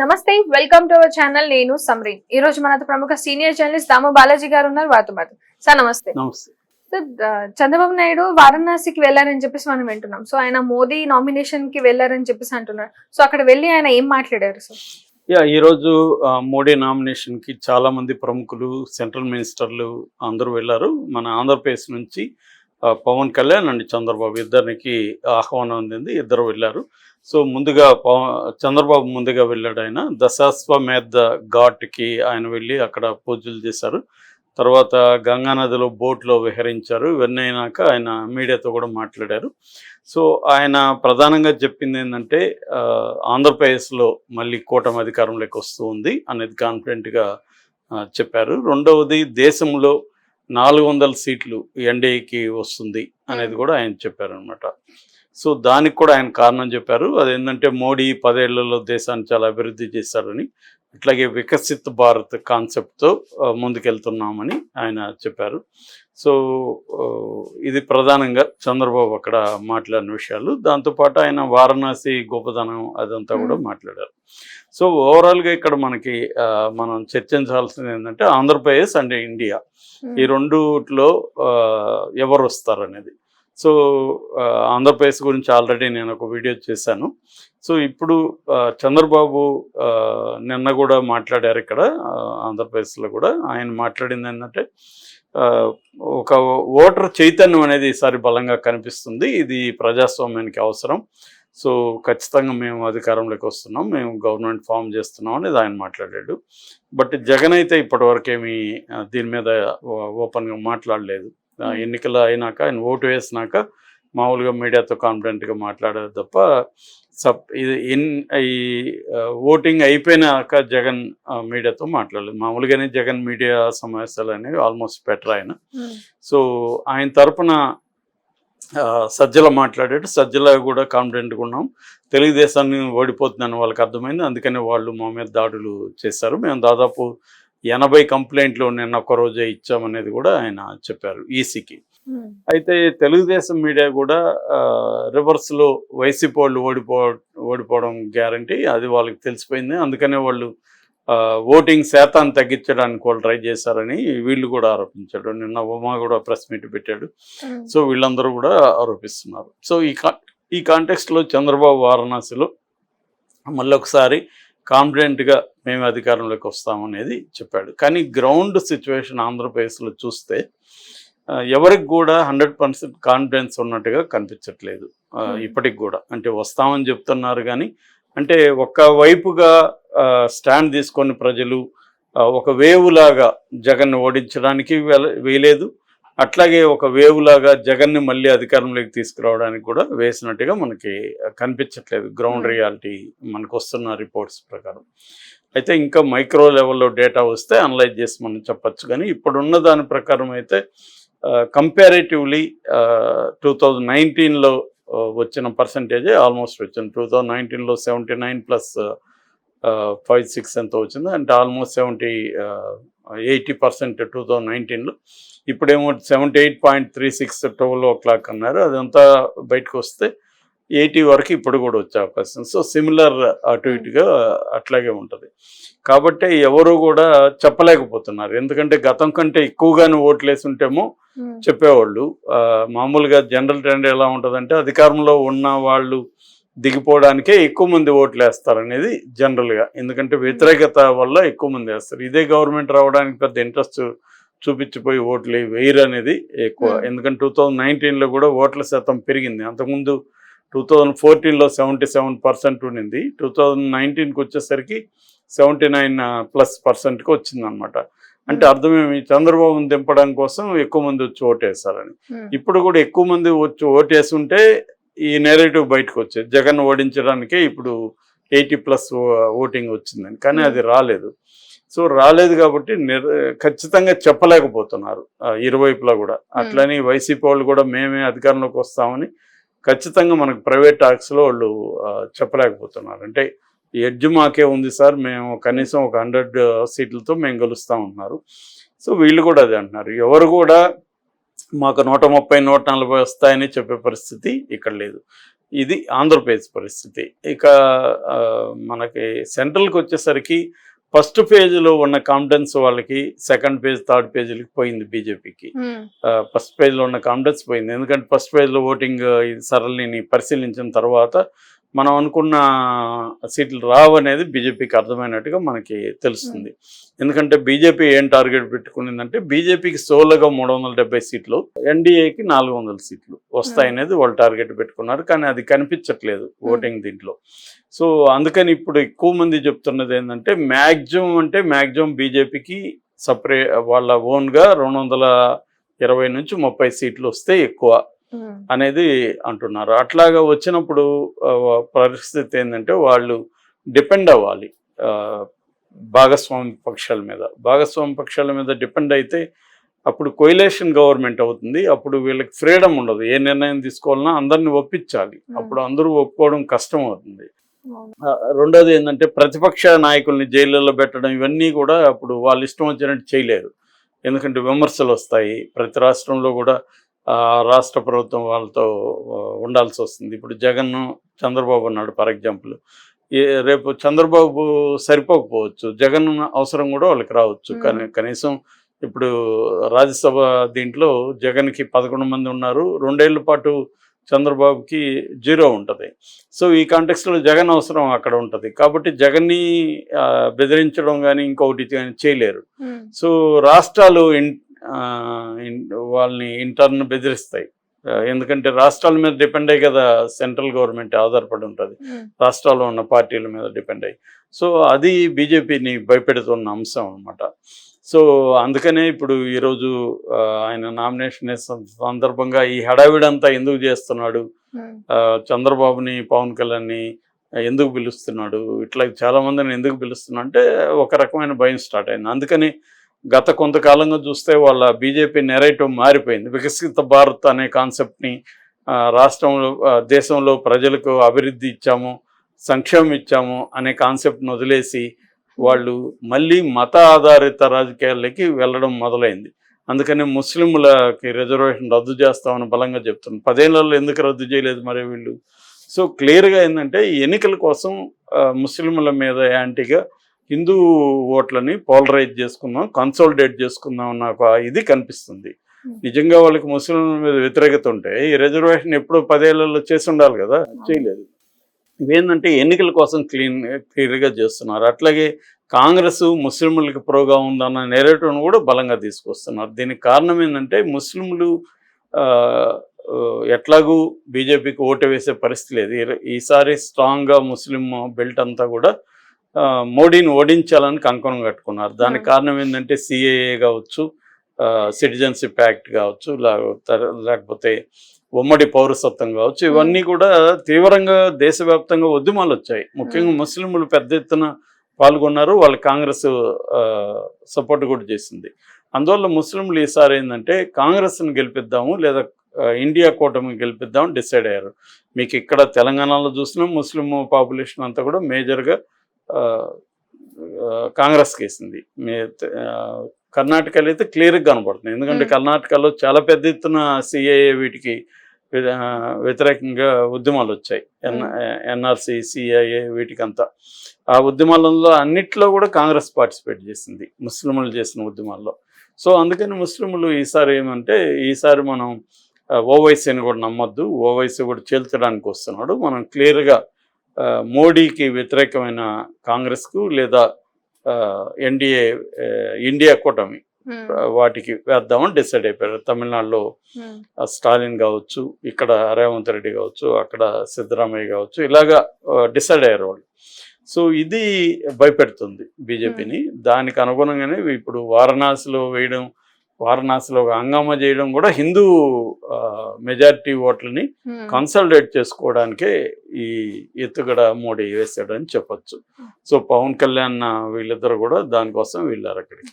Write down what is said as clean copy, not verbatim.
నమస్తే, welcome to our channel. నేను సమ్రీన్. ఈ రోజు మనతో ప్రముఖ సీనియర్ జర్నలిస్ట్ దాము బాలాజీ గారు ఉన్నారు. వారితో మాట సార్ నమస్తే. నమస్తే. సార్, చంద్రబాబు నాయుడు వారణాసికి వెళ్ళారని చెప్పేసి మనం వింటున్నాం. సో ఆయన మోదీ నామినేషన్ కి వెళ్ళారని చెప్పేసి అంటున్నారు. సో అక్కడ వెళ్ళి ఆయన ఏం మాట్లాడారు సార్? ఈరోజు మోడీ నామినేషన్ కి చాలా మంది ప్రముఖులు, సెంట్రల్ మినిస్టర్లు అందరూ వెళ్ళారు. మన ఆంధ్రప్రదేశ్ నుంచి పవన్ కళ్యాణ్ అండ్ చంద్రబాబు ఇద్దరికి ఆహ్వానం అందింది. ఇద్దరు వెళ్ళారు. సో ముందుగా చంద్రబాబు ముందుగా వెళ్ళాడు. ఆయన దశాశ్వమేధ ఘాట్కి ఆయన వెళ్ళి అక్కడ పూజలు చేశారు. తర్వాత గంగానదిలో బోట్లో విహరించారు. ఇవన్నీ అయినాక ఆయన మీడియాతో కూడా మాట్లాడారు. సో ఆయన ప్రధానంగా చెప్పింది ఏంటంటే ఆంధ్రప్రదేశ్లో మళ్ళీ కూటమి అధికారంలోకి వస్తూ ఉంది అనేది కాన్ఫిడెంట్గా చెప్పారు. రెండవది దేశంలో 400 సీట్లు ఎన్డీఏకి వస్తుంది అనేది కూడా ఆయన చెప్పారనమాట. సో దానికి కూడా ఆయన కారణం చెప్పారు. అదేంటంటే మోడీ 10 ఏళ్లలో దేశాన్ని చాలా అభివృద్ధి చేశారని, అట్లాగే వికసిత్ భారత్ కాన్సెప్ట్తో ముందుకెళ్తున్నామని ఆయన చెప్పారు. సో ఇది ప్రధానంగా చంద్రబాబు అక్కడ మాట్లాడిన విషయాలు. దాంతోపాటు ఆయన వారణాసి గొప్పదనం అదంతా కూడా మాట్లాడారు. సో ఓవరాల్గా ఇక్కడ మనకి మనం చర్చించాల్సింది ఏంటంటే ఆంధ్రప్రదేశ్ అండ్ ఇండియా ఈ రెండులో ఎవరు వస్తారనేది. సో ఆంధ్రప్రదేశ్ గురించి ఆల్రెడీ నేను ఒక వీడియో చేశాను. సో ఇప్పుడు చంద్రబాబు నిన్న కూడా మాట్లాడారు ఇక్కడ ఆంధ్రప్రదేశ్లో కూడా. ఆయన మాట్లాడింది ఏంటంటే ఒక ఓటర్ చైతన్యం అనేది ఈసారి బలంగా కనిపిస్తుంది. ఇది ప్రజాస్వామ్యానికి అవసరం. సో ఖచ్చితంగా మేము అధికారంలోకి వస్తున్నాం, మేము గవర్నమెంట్ ఫామ్ చేస్తున్నాం అనేది ఆయన మాట్లాడాడు. బట్ జగన్ అయితే ఇప్పటివరకు ఏమీ దీని మీద ఓపెన్గా మాట్లాడలేదు. ఎన్నికలు అయినాక ఆయన ఓటు వేసినాక మామూలుగా మీడియాతో కాన్ఫిడెంట్గా మాట్లాడారు తప్ప ఈ ఓటింగ్ అయిపోయినాక జగన్ మీడియాతో మాట్లాడలేదు. మామూలుగానే జగన్ మీడియా సమావేశాలు అనేవి ఆల్మోస్ట్ బెటర్ ఆయన. సో ఆయన తరపున సజ్జల మాట్లాడాడు. సజ్జల కూడా కాన్ఫిడెంట్గా ఉన్నాం, తెలుగుదేశాన్ని ఓడిపోతుందని వాళ్ళకి అర్థమైంది, అందుకని వాళ్ళు మా మీద దాడులు చేశారు, మేము దాదాపు 80 కంప్లైంట్లు నిన్న ఒక్కరోజే ఇచ్చామనేది కూడా ఆయన చెప్పారు ఈసీకి. అయితే తెలుగుదేశం మీడియా కూడా రివర్స్లో వైసీపీ వాళ్ళు ఓడిపోవడం గ్యారంటీ, అది వాళ్ళకి తెలిసిపోయింది, అందుకనే వాళ్ళు ఓటింగ్ శాతాన్ని తగ్గించడానికి వాళ్ళు ట్రై చేశారని వీళ్ళు కూడా ఆరోపించాడు. నిన్న ఉమా కూడా ప్రెస్ మీట్ పెట్టాడు. సో వీళ్ళందరూ కూడా ఆరోపిస్తున్నారు. సో ఈ కాంటెక్స్ట్లో చంద్రబాబు వారణాసిలో మళ్ళీ ఒకసారి కాన్ఫిడెంట్గా మేము అధికారంలోకి వస్తామనేది చెప్పాడు. కానీ గ్రౌండ్ సిచ్యువేషన్ ఆంధ్రప్రదేశ్లో చూస్తే ఎవరికి కూడా 100% కాన్ఫిడెన్స్ ఉన్నట్టుగా కనిపించట్లేదు ఇప్పటికి కూడా. అంటే వస్తామని చెప్తున్నారు కానీ అంటే ఒకవైపుగా స్టాండ్ తీసుకొని ప్రజలు ఒక వేవులాగా జగన్ని ఓడించడానికి వేయలేదు, అట్లాగే ఒక వేవులాగా జగన్ని మళ్ళీ అధికారంలోకి తీసుకురావడానికి కూడా వేసినట్టుగా మనకి కనిపించట్లేదు గ్రౌండ్ రియాలిటీ మనకు వస్తున్న రిపోర్ట్స్ ప్రకారం. అయితే ఇంకా మైక్రో లెవెల్లో డేటా వస్తే అనలైజ్ చేసి మనం చెప్పచ్చు. కానీ ఇప్పుడున్న దాని ప్రకారం అయితే కంపారేటివ్లీ 2019లో వచ్చిన పర్సంటేజే ఆల్మోస్ట్ వచ్చింది. 2019లో 79+5-6 ఎంత వచ్చింది అంటే ఆల్మోస్ట్ 80% 2019లో. ఇప్పుడేమో 78.36 12 అన్నారు. అదంతా బయటకు వస్తే 80 వరకు ఇప్పుడు కూడా వచ్చే అవకాశం. సో సిమిలర్ అటు ఇటుగా అట్లాగే ఉంటుంది. కాబట్టి ఎవరు కూడా చెప్పలేకపోతున్నారు, ఎందుకంటే గతం కంటే ఎక్కువగానే ఓట్లేసి ఉంటేమో చెప్పేవాళ్ళు. మామూలుగా జనరల్ ట్రెండ్ ఎలా ఉంటుందంటే అధికారంలో ఉన్న వాళ్ళు దిగిపోవడానికే ఎక్కువ మంది ఓట్లు వేస్తారనేది జనరల్గా, ఎందుకంటే వ్యతిరేకత వల్ల ఎక్కువ మంది వేస్తారు. ఇదే గవర్నమెంట్ రావడానికి పెద్ద ఇంట్రెస్ట్ చూపించిపోయి ఓట్లు వేయరు అనేది ఎక్కువ. ఎందుకంటే 2019లో కూడా ఓట్ల శాతం పెరిగింది. అంతకుముందు 2014లో 77% ఉండింది, 2019కి వచ్చేసరికి 79+%కి వచ్చిందనమాట. అంటే అర్థమేమి, చంద్రబాబును దింపడం కోసం ఎక్కువ మంది వచ్చి ఓటేస్తారని. ఇప్పుడు కూడా ఎక్కువ మంది వచ్చి ఓటేసి ఉంటే ఈ నేరేటివ్ బయటకు వచ్చేది, జగన్ ఓడించడానికే ఇప్పుడు 80+ ఓటింగ్ వచ్చిందని. కానీ అది రాలేదు. సో రాలేదు కాబట్టి ఖచ్చితంగా చెప్పలేకపోతున్నారు ఇరువైపులా కూడా. అట్లని వైసీపీ వాళ్ళు కూడా మేమే అధికారంలోకి వస్తామని ఖచ్చితంగా మనకు ప్రైవేట్ టాక్స్లో వాళ్ళు చెప్పలేకపోతున్నారు. అంటే ఎడ్జ్ మాకే ఉంది సార్, మేము కనీసం ఒక 100 సీట్లతో మేము గెలుస్తామంటున్నారు. సో వీళ్ళు కూడా అదే అంటున్నారు. ఎవరు కూడా మాకు 130, 140 వస్తాయని చెప్పే పరిస్థితి ఇక్కడ లేదు. ఇది ఆంధ్రప్రదేశ్ పరిస్థితి. ఇక మనకి సెంట్రల్కి వచ్చేసరికి ఫస్ట్ పేజ్లో ఉన్న కాన్ఫిడెన్స్ వాళ్ళకి సెకండ్ పేజ్ థర్డ్ పేజీలకి పోయింది బీజేపీకి. ఫస్ట్ పేజ్లో ఉన్న కాన్ఫిడెన్స్ పోయింది, ఎందుకంటే ఫస్ట్ పేజ్లో ఓటింగ్ సరళిని పరిశీలించిన తర్వాత మనం అనుకున్న సీట్లు రావనేది బీజేపీకి అర్థమైనట్టుగా మనకి తెలుస్తుంది. ఎందుకంటే బీజేపీ ఏం టార్గెట్ పెట్టుకునిందంటే బీజేపీకి సోలోగా 370 సీట్లు, ఎన్డీఏకి 400 సీట్లు వస్తాయనేది వాళ్ళు టార్గెట్ పెట్టుకున్నారు. కానీ అది కనిపించట్లేదు ఓటింగ్ దీంట్లో. సో అందుకని ఇప్పుడు ఎక్కువ మంది చెప్తున్నది ఏంటంటే మ్యాక్సిమం బీజేపీకి వాళ్ళ ఓన్గా 220 నుంచి 30 సీట్లు వస్తే ఎక్కువ అనేది అంటున్నారు. అట్లాగా వచ్చినప్పుడు పరిస్థితి ఏంటంటే వాళ్ళు డిపెండ్ అవ్వాలి భాగస్వామి పక్షాల మీద డిపెండ్ అయితే అప్పుడు కొయిలేషన్ గవర్నమెంట్ అవుతుంది. అప్పుడు వీళ్ళకి ఫ్రీడమ్ ఉండదు, ఏ నిర్ణయం తీసుకోవాలన్నా అందరిని ఒప్పించాలి. అప్పుడు అందరూ ఒప్పుకోవడం కష్టం అవుతుంది. రెండోది ఏంటంటే ప్రతిపక్ష నాయకుల్ని జైళ్ళల్లో పెట్టడం, ఇవన్నీ కూడా అప్పుడు వాళ్ళు ఇష్టం వచ్చినట్టు చేయలేరు, ఎందుకంటే విమర్శలు వస్తాయి. ప్రతి రాష్ట్రంలో కూడా రాష్ట్ర ప్రభుత్వం వాళ్ళతో ఉండాల్సి వస్తుంది. ఇప్పుడు చంద్రబాబు ఉన్నాడు ఫర్ ఎగ్జాంపుల్, రేపు చంద్రబాబు సరిపోకపోవచ్చు, జగన్ అవసరం కూడా వాళ్ళకి రావచ్చు. కానీ కనీసం ఇప్పుడు రాజ్యసభ దీంట్లో జగన్కి 11 మంది ఉన్నారు, 2 ఏళ్ల పాటు చంద్రబాబుకి 0 ఉంటుంది. సో ఈ కాంటెక్స్లో జగన్ అవసరం అక్కడ ఉంటుంది. కాబట్టి జగన్ని బెదిరించడం కానీ ఇంకొకటి చేయలేరు. సో రాష్ట్రాలు వాళ్ళని ఇంటర్న్ బెదిరిస్తాయి, ఎందుకంటే రాష్ట్రాల మీద డిపెండ్ అయ్యి కదా సెంట్రల్ గవర్నమెంట్ ఆధారపడి ఉంటుంది, రాష్ట్రాల్లో ఉన్న పార్టీల మీద డిపెండ్ అయ్యి. సో అది బీజేపీని భయపెడుతున్న అంశం అన్నమాట. సో అందుకనే ఇప్పుడు ఈరోజు ఆయన నామినేషన్ సందర్భంగా ఈ హడావిడంతా ఎందుకు చేస్తున్నాడు, చంద్రబాబుని పవన్ కళ్యాణ్ని ఎందుకు పిలుస్తున్నాడు, ఇట్లా చాలా మందిని ఎందుకు పిలుస్తున్నా అంటే ఒక రకమైన భయం స్టార్ట్ అయింది. అందుకని గత కొంతకాలంగా చూస్తే వాళ్ళ బీజేపీ నెరేటివ్ మారిపోయింది. వికసిత భారత్ అనే కాన్సెప్ట్ని రాష్ట్రంలో దేశంలో ప్రజలకు అభివృద్ధి ఇచ్చాము, సంక్షేమం ఇచ్చాము అనే కాన్సెప్ట్ని వదిలేసి వాళ్ళు మళ్ళీ మత ఆధారిత రాజకీయాలకి వెళ్ళడం మొదలైంది. అందుకని ముస్లింలకి రిజర్వేషన్ రద్దు చేస్తామని బలంగా చెప్తున్నారు. 10 ఏళ్లలో ఎందుకు రద్దు చేయలేదు మరి వీళ్ళు? సో క్లియర్గా ఏంటంటే ఎన్నికల కోసం ముస్లింల మీద యాంటీగా హిందూ ఓట్లని పోలరైజ్ చేసుకుందాం, కన్సాలిడేట్ చేసుకుందాం అన్న ఒక ఇది కనిపిస్తుంది. నిజంగా వాళ్ళకి ముస్లింల మీద వ్యతిరేకత ఉంటే ఈ రిజర్వేషన్ ఎప్పుడో 10 ఏళ్లలో చేసి ఉండాలి కదా, చేయలేదు. ఇవేంటంటే ఎన్నికల కోసం క్లియర్గా చేస్తున్నారు. అట్లాగే కాంగ్రెస్ ముస్లింలకు ప్రోగా ఉందన్న నెరేటివ్ను కూడా బలంగా తీసుకొస్తున్నారు. దీనికి కారణం ఏంటంటే ముస్లింలు ఎట్లాగూ బీజేపీకి ఓటు వేసే పరిస్థితి లేదు. ఈసారి స్ట్రాంగ్గా ముస్లిం బెల్ట్ అంతా కూడా మోడీని ఓడించాలని కంకణం కట్టుకున్నారు. దానికి కారణం ఏంటంటే సిఏఏ కావచ్చు, సిటిజన్షిప్ యాక్ట్ కావచ్చు, లేకపోతే ఉమ్మడి పౌరసత్వం కావచ్చు, ఇవన్నీ కూడా తీవ్రంగా దేశవ్యాప్తంగా ఉద్యమాలు వచ్చాయి. ముఖ్యంగా ముస్లింలు పెద్ద ఎత్తున పాల్గొన్నారు, వాళ్ళు కాంగ్రెస్ సపోర్ట్ కూడా చేసింది. అందువల్ల ముస్లింలు ఈసారి ఏంటంటే కాంగ్రెస్ని గెలిపిద్దాము లేదా ఇండియా కూటమి గెలిపిద్దామని డిసైడ్ అయ్యారు. మీకు ఇక్కడ తెలంగాణలో చూసినా ముస్లిం పాపులేషన్ అంతా కూడా మేజర్గా కాంగ్రెస్కి వేసింది. కర్ణాటకలో అయితే క్లియర్గా కనపడుతుంది, ఎందుకంటే కర్ణాటకలో చాలా పెద్ద ఎత్తున సిఏఏ వీటికి వ్యతిరేకంగా ఉద్యమాలు వచ్చాయి. ఎన్ఆర్సీ, సిఐఏ వీటికంతా ఆ ఉద్యమాలలో అన్నిట్లో కూడా కాంగ్రెస్ పార్టిసిపేట్ చేసింది ముస్లింలు చేసిన ఉద్యమాల్లో. సో అందుకని ముస్లింలు ఈసారి ఏమంటే ఈసారి మనం ఓవైసీని కూడా నమ్మొద్దు, ఓవైసీ కూడా చేల్చడానికి వస్తున్నాడు, మనం క్లియర్గా మోడీకి వ్యతిరేకమైన కాంగ్రెస్కు లేదా ఎన్డీఏ ఇండియా కూటమి వాటికి వేద్దామని డిసైడ్ అయిపోయారు. తమిళనాడులో స్టాలిన్ కావచ్చు, ఇక్కడ రేవంత్ రెడ్డి కావచ్చు, అక్కడ సిద్ధరామయ్య కావచ్చు, ఇలాగా డిసైడ్ అయ్యారు వాళ్ళు. సో ఇది భయపెడుతుంది బీజేపీని. దానికి అనుగుణంగానే ఇప్పుడు వారణాసిలో హంగామా చేయడం కూడా హిందూ మెజారిటీ ఓట్లని కన్సాలిడేట్ చేసుకోవడానికే ఈ ఎత్తుగడ మోడీ వేసాడని చెప్పొచ్చు. సో పవన్ కళ్యాణ్ వీళ్ళిద్దరు కూడా దానికోసం వెళ్ళారు అక్కడికి.